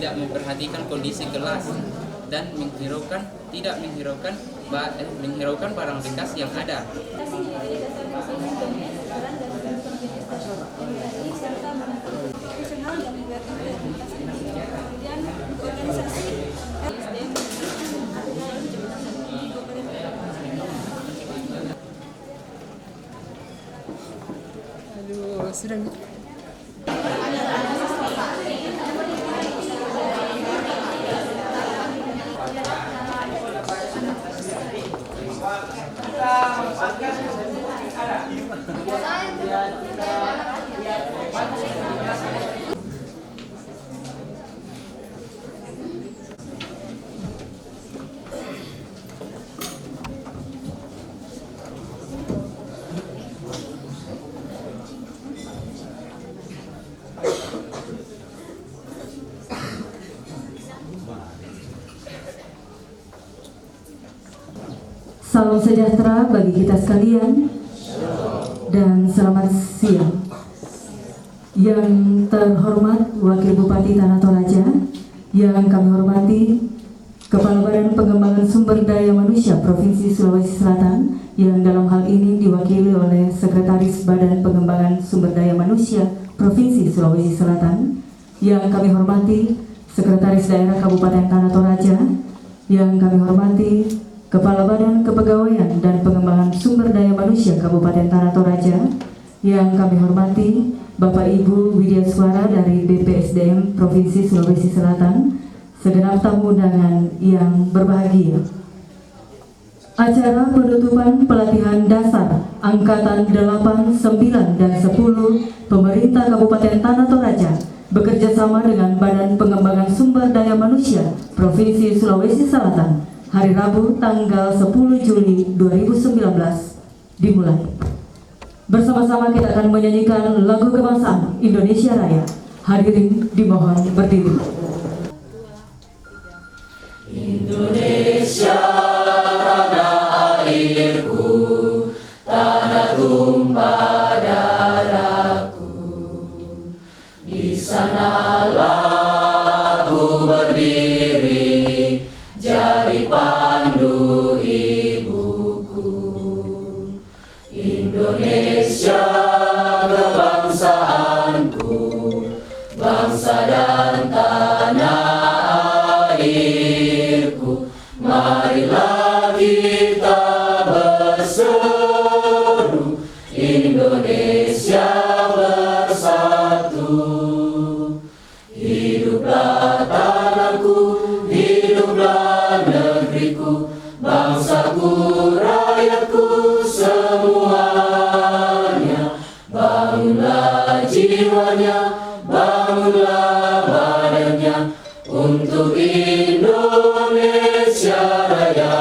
tidak memperhatikan kondisi kelas dan tidak menghiraukan barang bekas yang ada. Aduh, sudah. Salam sejahtera bagi kita sekalian dan selamat siang. Yang terhormat Wakil Bupati Tanah Toraja, yang kami hormati Kepala Badan Pengembangan Sumber Daya Manusia Provinsi Sulawesi Selatan, yang dalam hal ini diwakili oleh Sekretaris Badan Pengembangan Sumber Daya Manusia Provinsi Sulawesi Selatan, yang kami hormati Sekretaris Daerah Kabupaten Tanah Toraja, yang kami hormati Kepala Badan Kepegawaian dan Pengembangan Sumber Daya Manusia Kabupaten Tanah Toraja, yang kami hormati Bapak Ibu Widyaswara dari BPSDM Provinsi Sulawesi Selatan, segenap tamu undangan yang berbahagia. Acara penutupan pelatihan dasar Angkatan 8, 9, dan 10 Pemerintah Kabupaten Tanah Toraja bekerja sama dengan Badan Pengembangan Sumber Daya Manusia Provinsi Sulawesi Selatan hari Rabu tanggal 10 Juli 2019 dimulai. Bersama-sama kita akan menyanyikan lagu kebangsaan Indonesia Raya. Hadirin dimohon berdiri. Indonesia tanah airku, tanah tumpah darahku. Di sanalah aku berdiri, jadi pandu ibuku. Indonesia kebangsaanku, bangsa dan tanah airku. Marilah kita berseru, Indonesia bersatu. Hiduplah tanahku, hiduplah negeriku, bangsaku, rakyatku semuanya. Bangunlah jiwanya, bangunlah badannya untuk Indonesia Raya.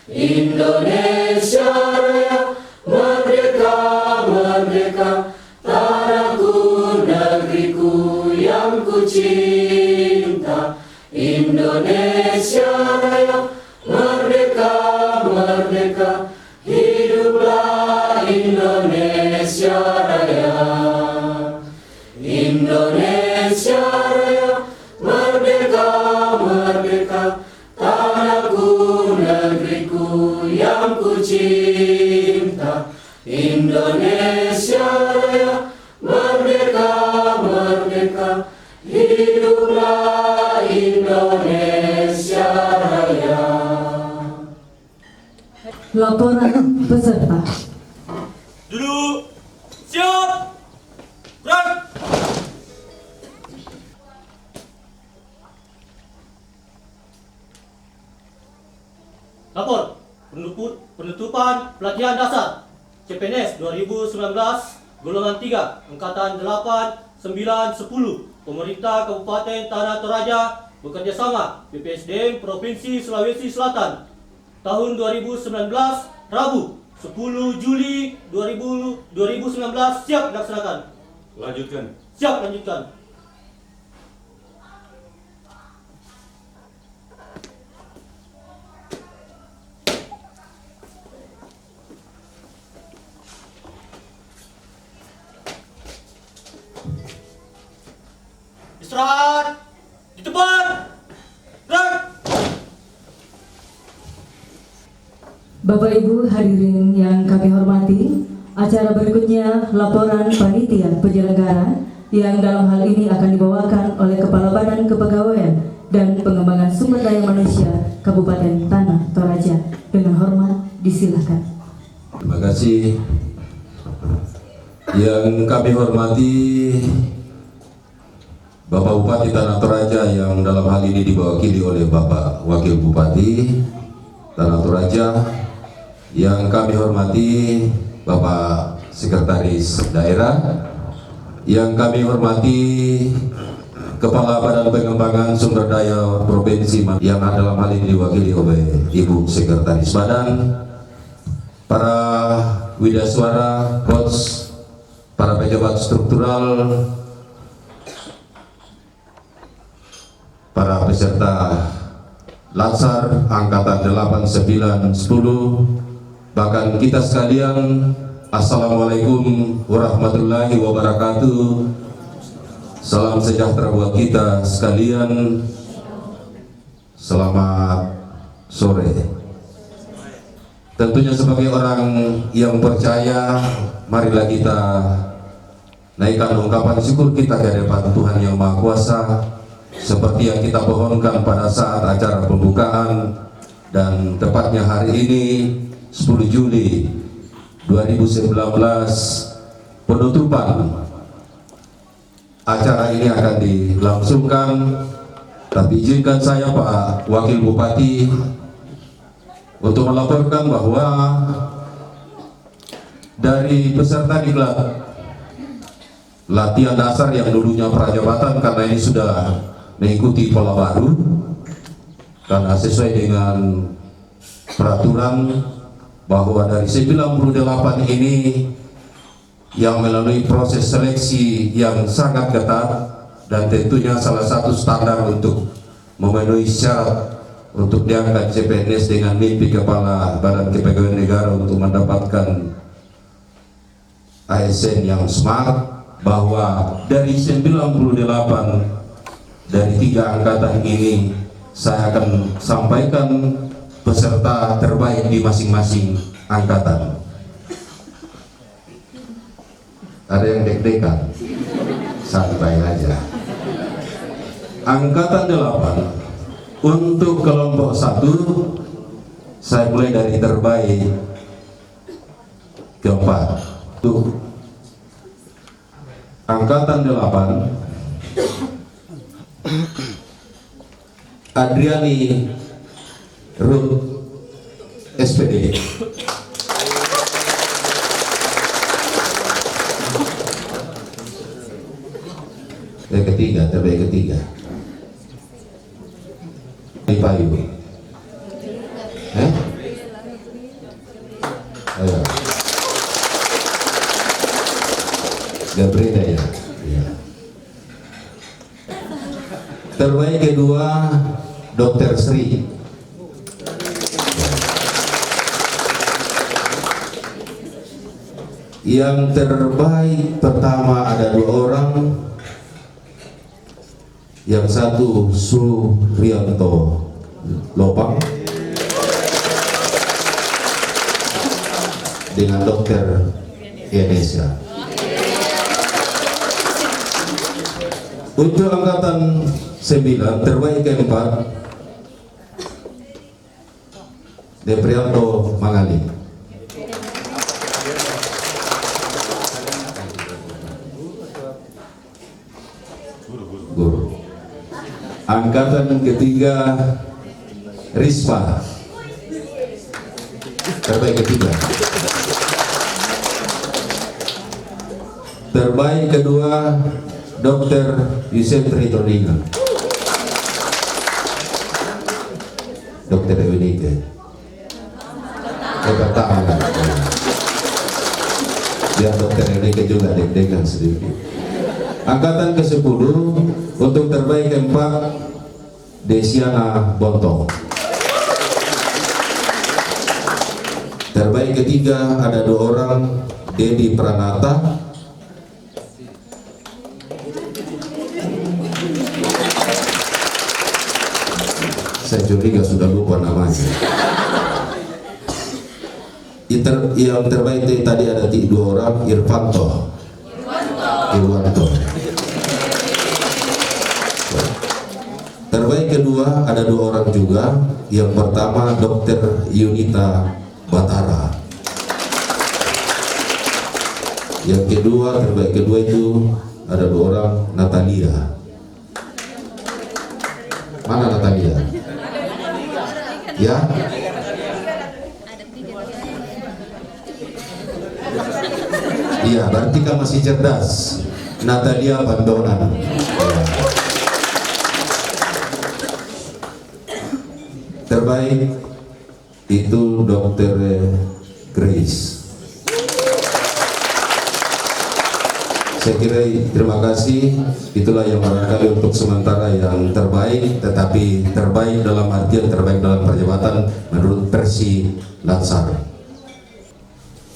Indonesia Raya, merdeka, merdeka, tanahku, negeriku yang ku cinta. Indonesia Raya, merdeka, merdeka, hiduplah Indonesia Raya. Indonesia Raya, merdeka, merdeka, tanahku, negeriku yang ku cinta. Indonesia Raya, merdeka, merdeka, hiduplah Indonesia Raya. Laporan peserta. Duduk, siap, gerak. Lapor penutupan pelatihan dasar CPNS 2019 golongan 3 Angkatan 8, 9, 10 Pemerintah Kabupaten Tanah Toraja bekerjasama BPSDM Provinsi Sulawesi Selatan tahun 2019 Rabu 10 Juli 2019 siap dilaksanakan. Lanjutkan. Siap lanjutkan. Istirahat. Bapak Ibu hadirin yang kami hormati, acara berikutnya laporan panitia penyelenggara yang dalam hal ini akan dibawakan oleh Kepala Badan Kepegawaian dan Pengembangan Sumber Daya Manusia Kabupaten Tanah Toraja. Dengan hormat disilakan. Terima kasih. Yang kami hormati Bapak Bupati Tanah Toraja yang dalam hal ini diwakili oleh Bapak Wakil Bupati Tanah Toraja. Yang kami hormati Bapak Sekretaris Daerah. Yang kami hormati Kepala Badan Pengembangan Sumber Daya Provinsi yang dalam hal ini diwakili oleh Ibu Sekretaris Badan, para widaswara, coach, para pejabat struktural, para peserta Latsar Angkatan 8, 9, 10, bahkan kita sekalian, Assalamualaikum warahmatullahi wabarakatuh. Salam sejahtera buat kita sekalian. Selamat sore. Tentunya sebagai orang yang percaya, marilah kita naikkan ungkapan syukur kita ke hadapan Tuhan Yang Maha Kuasa, seperti yang kita pohonkan pada saat acara pembukaan dan tepatnya hari ini 10 Juli 2019 penutupan acara ini akan dilangsungkan. Tapi izinkan saya Pak Wakil Bupati untuk melaporkan bahwa dari peserta diklat latihan dasar yang dulunya prajabatan, karena ini sudah mengikuti pola baru karena sesuai dengan peraturan bahwa dari 98 ini yang melalui proses seleksi yang sangat ketat, dan tentunya salah satu standar untuk memenuhi syarat untuk diangkat CPNS dengan mimpi Kepala Badan Kepegawaian Negara untuk mendapatkan ASN yang smart, bahwa dari 98 dari 3 angkatan ini saya akan sampaikan peserta terbaik di masing-masing angkatan. Ada yang deg-degan? Santai aja. Angkatan 8 untuk kelompok 1, saya mulai dari terbaik ke 4. Tuh. Angkatan 8 Adriani Ruth SPD. Yang ketiga, terbaik ketiga. Di Payu. Ayo. Gabreda ya. Terbaik kedua, Dr. Sri. Yang terbaik pertama ada 2 orang. Yang satu Suryanto Lopang dengan Dr. Indonesia. Untuk angkatan 9 terbaik keempat Deprianto Mangali. Guru. Angkatan ketiga Rispa, terbaik ketiga. Terbaik kedua Dr. Yusef Ritolina, Dr. Ewinike. Pertama biar Dr. Ewinike juga deg-degan sedikit. Angkatan ke-10 untuk terbaik keempat Desiana Bontong. Terbaik ketiga ada 2 orang, Dedi Pranata saya curiga sudah lupa namanya. Yang terbaik itu tadi ada 2 orang, Irwanto. Terbaik kedua ada 2 orang juga. Yang pertama Dr. Yunita Batara. Yang kedua, terbaik kedua itu ada 2 orang, Natalia. Mana Natalia? Ya? Iya, berarti kamu masih cerdas. Natalia Bandonan. Ya. Terbaik itu Dr. Grace. Saya kira terima kasih, itulah yang barangkali untuk sementara yang terbaik, tetapi terbaik dalam artian terbaik dalam perjabatan menurut versi Latsar.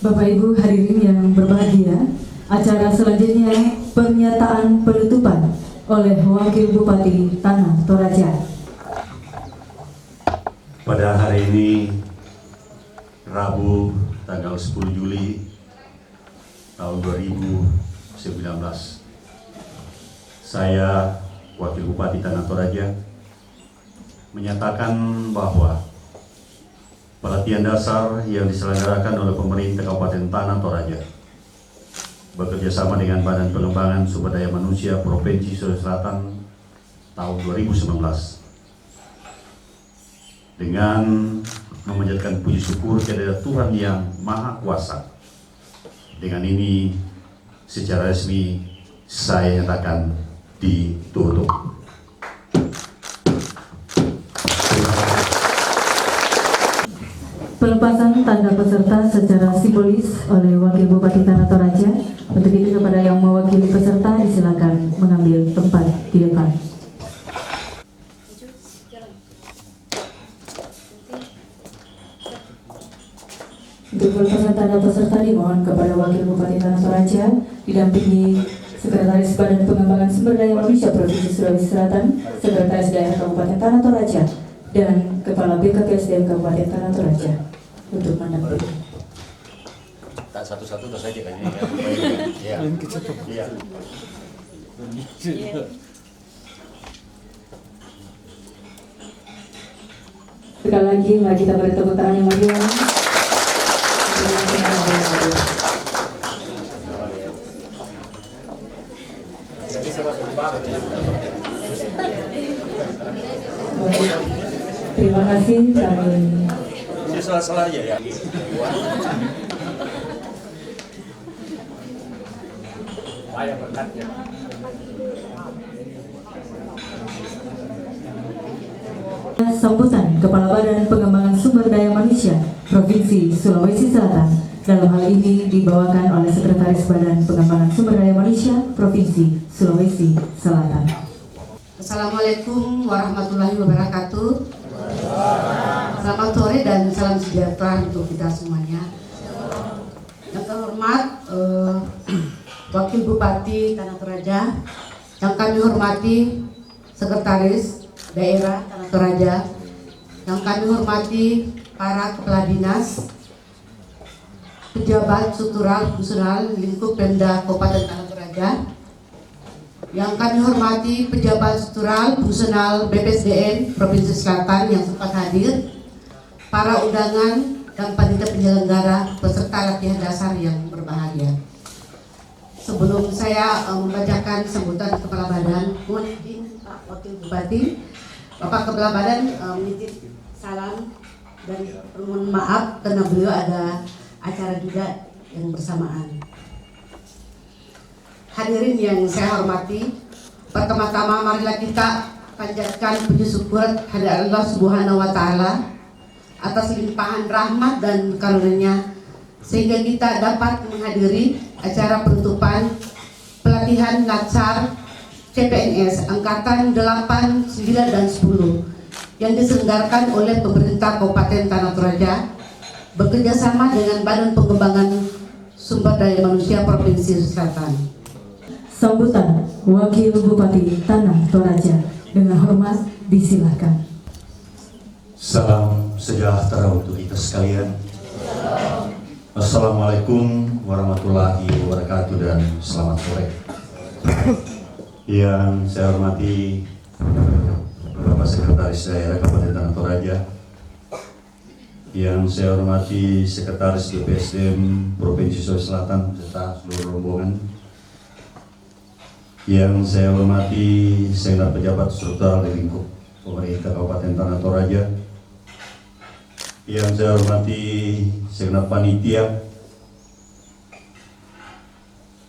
Bapak Ibu hadirin yang berbahagia, acara selanjutnya pernyataan penutupan oleh Wakil Bupati Tanah Toraja. Pada hari ini, Rabu tanggal 10 Juli tahun 2019, saya Wakil Bupati Tanah Toraja menyatakan bahwa pelatihan dasar yang diselenggarakan oleh pemerintah Kabupaten Tanah Toraja bekerjasama dengan Badan Pengembangan Sumber Daya Manusia Provinsi Sulawesi Selatan tahun 2019 dengan memanjatkan puji syukur kepada Tuhan Yang Maha Kuasa. Dengan ini secara resmi saya nyatakan ditutup. Pelepasan tanda peserta secara simbolis oleh Wakil Bupati Tanah Toraja. Untuk itu kepada yang mewakili peserta disilakan mengambil tempat di depan. Untuk pelepasan tanda peserta dimohon kepada Wakil Bupati Tanah Toraja didampingi Sekretaris Badan Pengembangan Sumber Daya Manusia Provinsi Sulawesi Selatan, Sekretaris Daerah Kabupaten Tanah Toraja, dan Kepala BKPSDM Kabupaten Tanah Toraja untuk mendampingi. Tak satu-satu terus saja kan ini kan. Iya. Iya. Sekali lagi mari kita beri tepuk tangan yang meriah. Terima kasih kami. Salah-salah aja ya. Sambutan Kepala Badan Pengembangan Sumber Daya Manusia Provinsi Sulawesi Selatan dalam hal ini dibawakan oleh Sekretaris Badan Pengembangan Sumber Daya Manusia Provinsi Sulawesi Selatan. Assalamualaikum warahmatullahi wabarakatuh. Selamat sore dan salam sejahtera untuk kita semuanya. Yang terhormat Wakil Bupati Tanah Toraja, yang kami hormati Sekretaris Daerah Tanah Toraja, yang kami hormati para kepala dinas, pejabat struktural fungsional lingkup Pemda Kabupaten Tanah Toraja, yang kami hormati pejabat struktural fungsional BPSDM Provinsi Selatan yang sempat hadir, para undangan dan panitia penyelenggara peserta latihan dasar yang berbahagia. Sebelum saya membacakan sambutan Kepala Badan, mohon izin Pak Wakil Bupati, Bapak Kepala Badan menitip salam dan mohon maaf karena beliau ada acara juga yang bersamaan. Hadirin yang saya hormati, pertama-tama marilah kita panjatkan puji syukur hadirat Allah Subhanahu wa Ta'ala atas limpahan rahmat dan karunia sehingga kita dapat menghadiri acara penutupan pelatihan Latsar CPNS Angkatan 8, 9, dan 10 yang diselenggarakan oleh pemerintah Kabupaten Tanah Toraja bekerjasama dengan Badan Pengembangan Sumber Daya Manusia Provinsi Selatan. Sambutan Wakil Bupati Tanah Toraja dengan hormat disilakan. Salam sejahtera untuk kita sekalian. Assalamualaikum warahmatullahi wabarakatuh dan selamat sore. Yang saya hormati Bapak Sekretaris Daerah Kabupaten Tanah Toraja, yang saya hormati Sekretaris BPSDM Provinsi Sulawesi Selatan serta seluruh rombongan, yang saya hormati segenap pejabat struktural di lingkup pemerintah Kabupaten Tanah Toraja, yang saya hormati segenap panitia,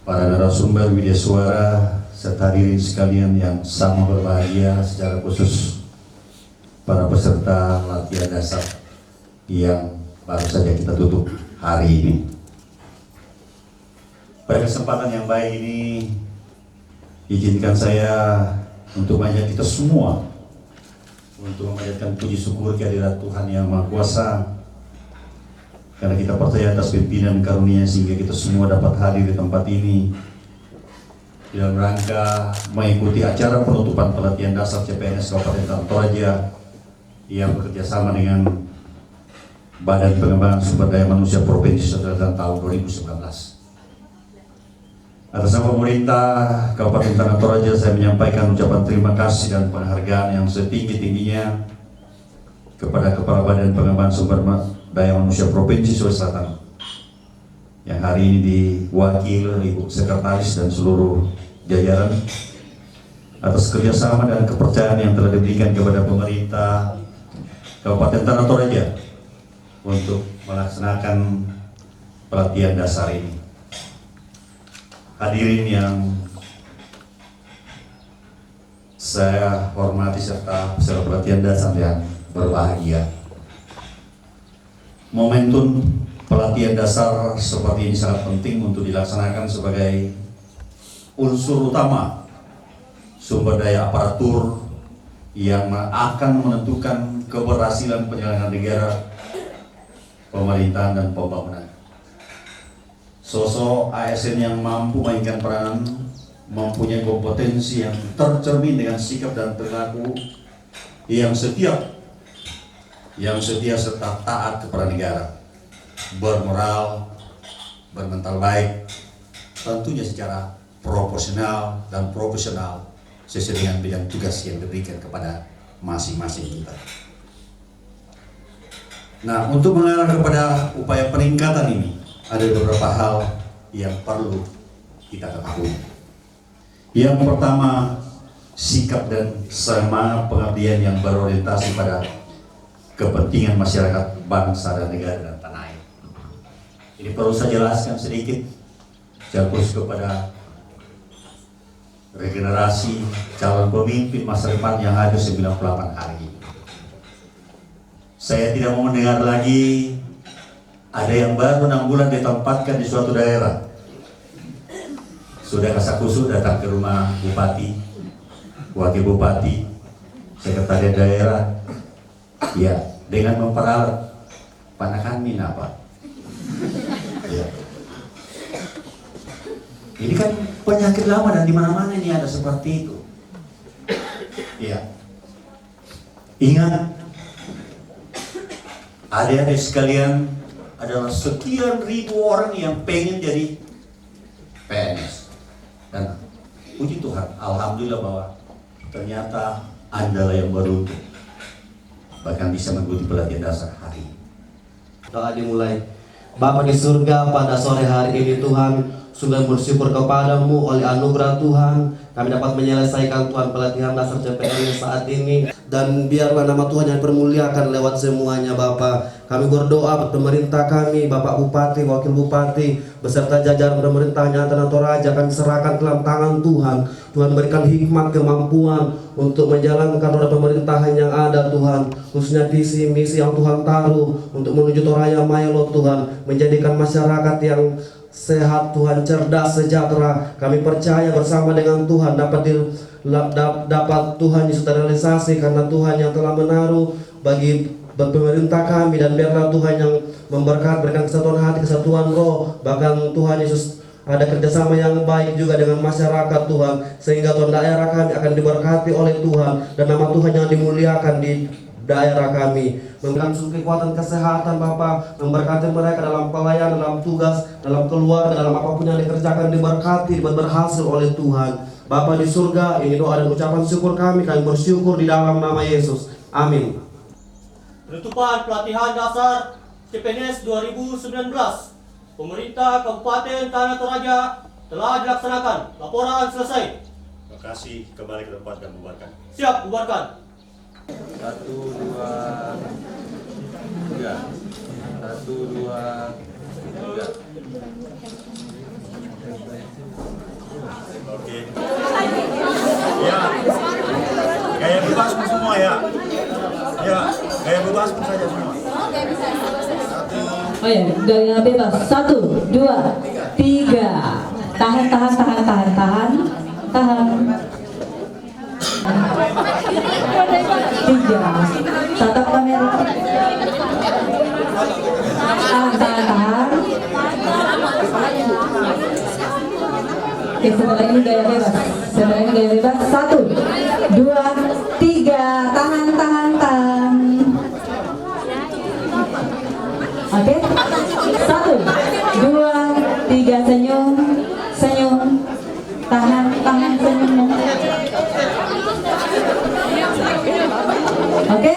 para narasumber media suara, serta hadirin sekalian yang sama berbahagia, secara khusus para peserta latihan dasar yang baru saja kita tutup hari ini. Pada kesempatan yang baik ini, izinkan saya untuk mengajak kita semua untuk memanjatkan puji syukur kehadirat Tuhan Yang Maha Kuasa, karena kita percaya atas pimpinan karunia sehingga kita semua dapat hadir di tempat ini dalam rangka mengikuti acara penutupan pelatihan dasar CPNS Kabupaten Tanah Toraja yang bekerjasama dengan Badan Pengembangan Sumber Daya Manusia Provinsi Sulawesi Selatan tahun 2019. Atas nama pemerintah Kabupaten Tanah Toraja, saya menyampaikan ucapan terima kasih dan penghargaan yang setinggi-tingginya kepada Kepala Badan Pengembangan Sumber Daya Manusia Provinsi Sulawesi Selatan yang hari ini diwakil Ibu Sekretaris dan seluruh jajaran atas kerjasama dan kepercayaan yang telah diberikan kepada pemerintah Kabupaten Tanah Toraja untuk melaksanakan pelatihan dasar ini. Hadirin yang saya hormati serta peserta pelatihan dasar yang berbahagia, momentum pelatihan dasar seperti ini sangat penting untuk dilaksanakan sebagai unsur utama sumber daya aparatur yang akan menentukan keberhasilan penyelenggaraan negara, pemerintahan dan pembangunan. Sosok ASN yang mampu mainkan peranan, mempunyai kompetensi yang tercermin dengan sikap dan perilaku yang setia serta taat kepada negara, bermoral, bermental baik, tentunya secara proporsional dan profesional sesuai dengan bidang tugas yang diberikan kepada masing-masing kita. Nah, untuk mengarah kepada upaya peningkatan ini, ada beberapa hal yang perlu kita ketahui. Yang pertama, sikap dan semangat pengabdian yang berorientasi pada kepentingan masyarakat, bangsa dan negara dan tanah air. Ini perlu saya jelaskan sedikit, khusus kepada regenerasi calon pemimpin masa depan yang ada 98 hari ini. Saya tidak mau mendengar lagi ada yang baru 6 bulan ditempatkan di suatu daerah, sudah kasakusuk datang ke rumah bupati, wakil bupati, sekretariat daerah, ya, dengan memperalat panakan apa. Ya. Ini kan penyakit lama dan di mana-mana ini ada seperti itu. Ya. Ingat, adik-adik sekalian, adalah sekian ribu orang yang pengen jadi PNS. Dan puji Tuhan, alhamdulillah bahwa ternyata Anda yang beruntung bahkan bisa mengikuti pelatihan dasar hari ini. Doa dimulai. Bapa di surga, pada sore hari ini Tuhan, sungguh bersyukur kepadamu oleh anugerah Tuhan kami dapat menyelesaikan Tuhan pelatihan dasar CPNS saat ini, dan biarlah nama Tuhan yang dipermuliakan lewat semuanya Bapa. Kami berdoa buat pemerintah kami, Bapak Bupati, Wakil Bupati, beserta jajaran pemerintahnya Tanah Toraja, kami serahkan ke dalam tangan Tuhan. Tuhan berikan hikmat, kemampuan untuk menjalankan roda pemerintahan yang ada Tuhan, khususnya visi misi yang Tuhan taruh untuk menuju Toraja Maelo Tuhan, menjadikan masyarakat yang sehat Tuhan, cerdas, sejahtera. Kami percaya bersama dengan Tuhan dapat Tuhan Yesus terrealisasi, karena Tuhan yang telah menaruh bagi pemerintah kami, dan biarlah Tuhan yang memberkati, berikan kesatuan hati, kesatuan roh, bahkan Tuhan Yesus ada kerjasama yang baik juga dengan masyarakat Tuhan, sehingga Tuhan daerah kami akan diberkati oleh Tuhan dan nama Tuhan yang dimuliakan di daerah kami. Memberikan kekuatan kesehatan Bapak, memberkati mereka dalam pelayanan, dalam tugas, dalam keluarga, dalam apapun yang dikerjakan, diberkati, berhasil oleh Tuhan. Bapa di surga, ini doa dan ucapan syukur kami bersyukur di dalam nama Yesus. Amin. Penutupan pelatihan dasar CPNS 2019. Pemerintah Kabupaten Tanah Toraja telah dilaksanakan. Laporan selesai. Terima kasih, kembali ke tempat dan bubarkan. Siap, bubarkan. 1, 2, 3. 1, 2, 3. Oke. Ya. Gaya bebas pun semua ya. Ya, gaya bebas pun saja semua. Oh ya, gaya bebas. 1, 2, 3. Tahan. Tiga. Tatap kamera. Tahan. Oke, setelah ini gaya bebas. 1, 2, 3. Tahan. Oke. 1, 2, 3. Senyum. Tahan senyumnya. Oke,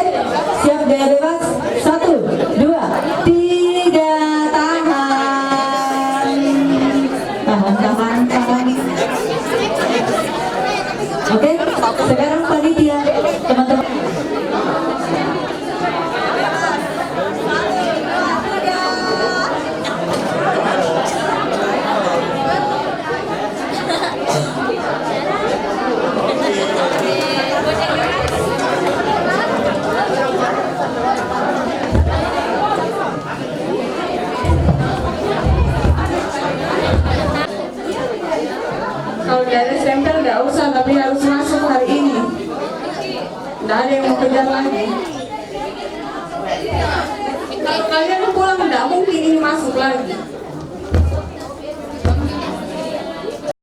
siap gaya bebas. 1, 2, 3. Tahan. Oke, sekarang panitia, teman-teman. Kalau dari stempel nggak usah, tapi harus masuk hari ini. Nggak ada yang mau kejar lagi. Kalau kalian pulang nggak mungkin ini masuk lagi.